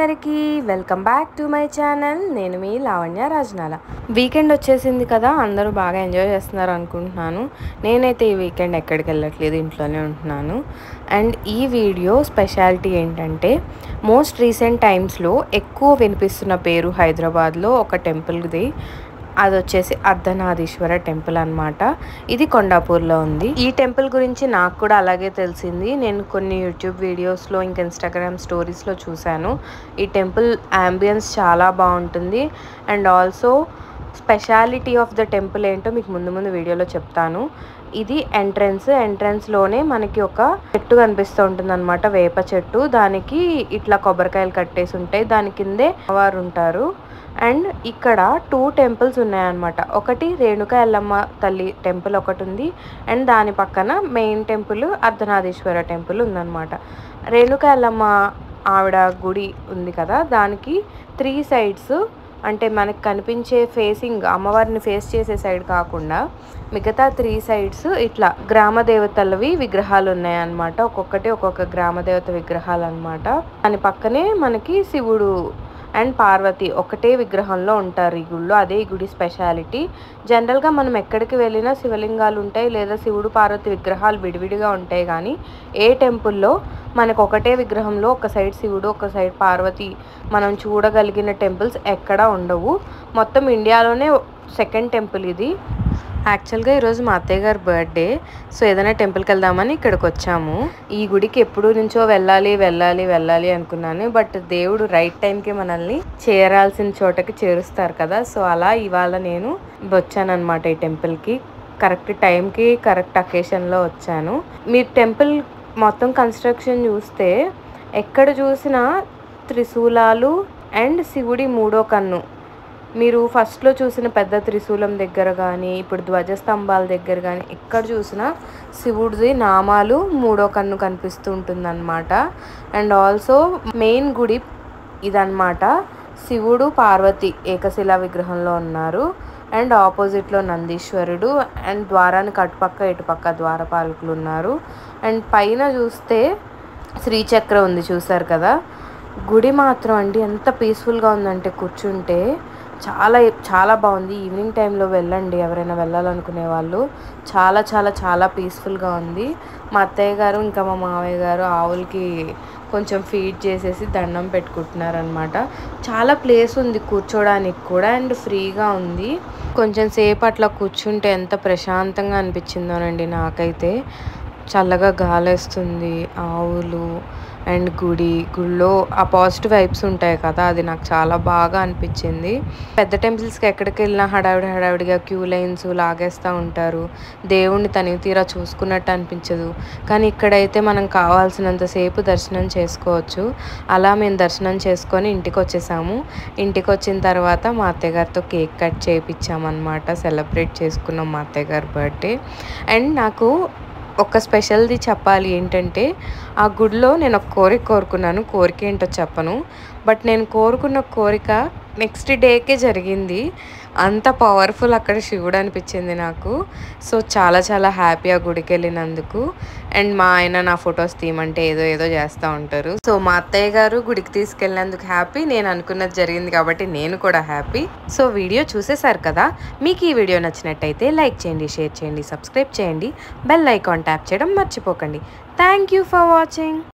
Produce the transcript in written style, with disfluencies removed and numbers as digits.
అందరికీ welcome back to my channel. నేను మీ Lavanya Rajanala. Weekend వచ్చేసింది కదా, అందరూ బాగా ఎంజాయ్ చేస్తున్నారు అనుకుంటున్నాను. నేనైతే ఈ వీకెండ్ ఎక్కడికి వెళ్ళట్లేదు, ఇంట్లోనే ఉంటున్నాను. అండ్ ఈ వీడియో స్పెషాలిటీ ఏంటంటే, మోస్ట్ రీసెంట్ టైమ్స్లో ఎక్కువ వినిపిస్తున్న పేరు హైదరాబాద్లో ఒక టెంపుల్ది. అది వచ్చేసి అర్ధనారీశ్వర టెంపుల్ అనమాట. ఇది కొండాపూర్లో ఉంది. ఈ టెంపుల్ గురించి నాకు కూడా అలాగే తెలిసింది. నేను కొన్ని యూట్యూబ్ వీడియోస్లో ఇంకా ఇన్స్టాగ్రామ్ స్టోరీస్లో చూశాను. ఈ టెంపుల్ యాంబియన్స్ చాలా బాగుంటుంది. And also speciality of the temple ఏంటో మీకు ముందు వీడియోలో చెప్తాను. ఇది ఎంట్రన్స్లోనే మనకి ఒక చెట్టు కనిపిస్తూ ఉంటుంది అనమాట, వేప చెట్టు. దానికి ఇట్లా కొబ్బరికాయలు కట్టేసి ఉంటాయి, దాని కిందే వారు ఉంటారు. అండ్ ఇక్కడ 2 టెంపుల్స్ ఉన్నాయన్నమాట. ఒకటి రేణుకా ఎల్లమ్మ తల్లి టెంపుల్ ఒకటి ఉంది, అండ్ దాని పక్కన మెయిన్ టెంపుల్ అర్ధనారీశ్వర టెంపుల్ ఉందన్నమాట. రేణుకా ఎల్లమ్మ ఆవిడ గుడి ఉంది కదా, దానికి 3 సైడ్స్, అంటే మనకు కనిపించే ఫేసింగ్ అమ్మవారిని ఫేస్ చేసే సైడ్ కాకుండా మిగతా 3 సైడ్స్ ఇట్లా గ్రామ దేవతలవి విగ్రహాలు ఉన్నాయన్నమాట. ఒక్కొక్కటి ఒక్కొక్క గ్రామ దేవత విగ్రహాలు అనమాట. దాని పక్కనే మనకి శివుడు అండ్ పార్వతి ఒకటే విగ్రహంలో ఉంటారు ఈ గుడిలో. అదే ఈ గుడి స్పెషాలిటీ. జనరల్గా మనం ఎక్కడికి వెళ్ళినా శివలింగాలు ఉంటాయి, లేదా శివుడు పార్వతి విగ్రహాలు విడివిడిగా ఉంటాయి. కానీ ఏ టెంపుల్లో మనకు ఒకటే విగ్రహంలో ఒక సైడ్ శివుడు ఒక సైడ్ పార్వతి మనం చూడగలిగిన టెంపుల్స్ ఎక్కడా ఉండవు. మొత్తం ఇండియాలోనే సెకండ్ టెంపుల్ ఇది. యాక్చువల్గా ఈరోజు మా అత్తయ్య గారి బర్త్డే, సో ఏదైనా టెంపుల్కి వెళ్దామని ఇక్కడికి వచ్చాము. ఈ గుడికి ఎప్పుడు నుంచో వెళ్ళాలి అనుకున్నాను. బట్ దేవుడు రైట్ టైంకి మనల్ని చేరాల్సిన చోటకి చేరుస్తారు కదా, సో అలా ఇవాళ నేను వచ్చానమాట ఈ టెంపుల్కి. కరెక్ట్ టైంకి కరెక్ట్ అకేషన్లో వచ్చాను. మీరు టెంపుల్ మొత్తం కన్స్ట్రక్షన్ చూస్తే ఎక్కడ చూసినా త్రిశూలాలు అండ్ శివుడి 3వ కన్ను. మీరు ఫస్ట్లో చూసిన పెద్ద త్రిశూలం దగ్గర కానీ, ఇప్పుడు ధ్వజస్తంభాల దగ్గర కానీ ఎక్కడ చూసినా శివుడిది నామాలు 3వ కన్ను కనిపిస్తూ ఉంటుందన్నమాట. అండ్ ఆల్సో మెయిన్ గుడి ఇదన్నమాట. శివుడు పార్వతి ఏకశిలా విగ్రహంలో ఉన్నారు. అండ్ ఆపోజిట్లో నందీశ్వరుడు, అండ్ ద్వారానికి అటుపక్క ఇటుపక్క ద్వారపాలకులు ఉన్నారు. అండ్ పైన చూస్తే శ్రీచక్రం ఉంది, చూసారు కదా. గుడి మాత్రం అండి ఎంత పీస్ఫుల్గా ఉందంటే కూర్చుంటే చాలా చాలా బాగుంది. ఈవినింగ్ టైంలో వెళ్ళండి ఎవరైనా వెళ్ళాలనుకునే వాళ్ళు. చాలా చాలా చాలా పీస్ఫుల్గా ఉంది. మా అత్తయ్య గారు ఇంకా మా మావయ్య గారు ఆవులకి కొంచెం ఫీడ్ చేసేసి దండం పెట్టుకుంటున్నారనమాట. చాలా ప్లేస్ ఉంది కూర్చోడానికి కూడా, అండ్ ఫ్రీగా ఉంది. కొంచెం సేపు అట్లా కూర్చుంటే ఎంత ప్రశాంతంగా అనిపించిందోనండి నాకైతే. చల్లగా గాలేస్తుంది, ఆవులు అండ్ గుడిలో ఆ పాజిటివ్ వైబ్స్ ఉంటాయి కదా, అది నాకు చాలా బాగా అనిపించింది. పెద్ద టెంపుల్స్కి ఎక్కడికి వెళ్ళినా హడావిడిగా క్యూ లైన్స్ లాగేస్తూ ఉంటారు, దేవుణ్ణి తనివి తీరా చూసుకున్నట్టు అనిపించదు. కానీ ఇక్కడైతే మనం కావాల్సినంతసేపు దర్శనం చేసుకోవచ్చు. అలా మేము దర్శనం చేసుకొని ఇంటికి వచ్చేసాము. ఇంటికి వచ్చిన తర్వాత మా అత్తయ్య గారితో కేక్ కట్ చేయించామన్నమాట. సెలబ్రేట్ చేసుకున్నాం మా అత్తయ్య గారి బర్త్డే. అండ్ నాకు ఒక స్పెషల్ది చెప్పాలి ఏంటంటే, ఆ గుడిలో నేను ఒక కోరిక కోరుకున్నాను. కోరిక ఏంటో చెప్పను, బట్ నేను కోరుకున్న కోరిక నెక్స్ట్ డేకే జరిగింది. అంత పవర్ఫుల్ అక్కడ శివుడు అనిపించింది నాకు. సో చాలా చాలా హ్యాపీ ఆ గుడికి వెళ్ళినందుకు. అండ్ మా ఆయన నా ఫొటోస్ తీయమంటే ఏదో చేస్తూ ఉంటారు. సో మా అత్తయ్య గారు గుడికి తీసుకెళ్ళినందుకు హ్యాపీ, నేను అనుకున్నది జరిగింది కాబట్టి నేను కూడా హ్యాపీ. సో వీడియో చూసేశారు కదా, మీకు ఈ వీడియో నచ్చినట్టయితే లైక్ చేయండి, షేర్ చేయండి, సబ్స్క్రైబ్ చేయండి, బెల్ ఐకాన్ ట్యాప్ చేయడం మర్చిపోకండి. Thank you for watching.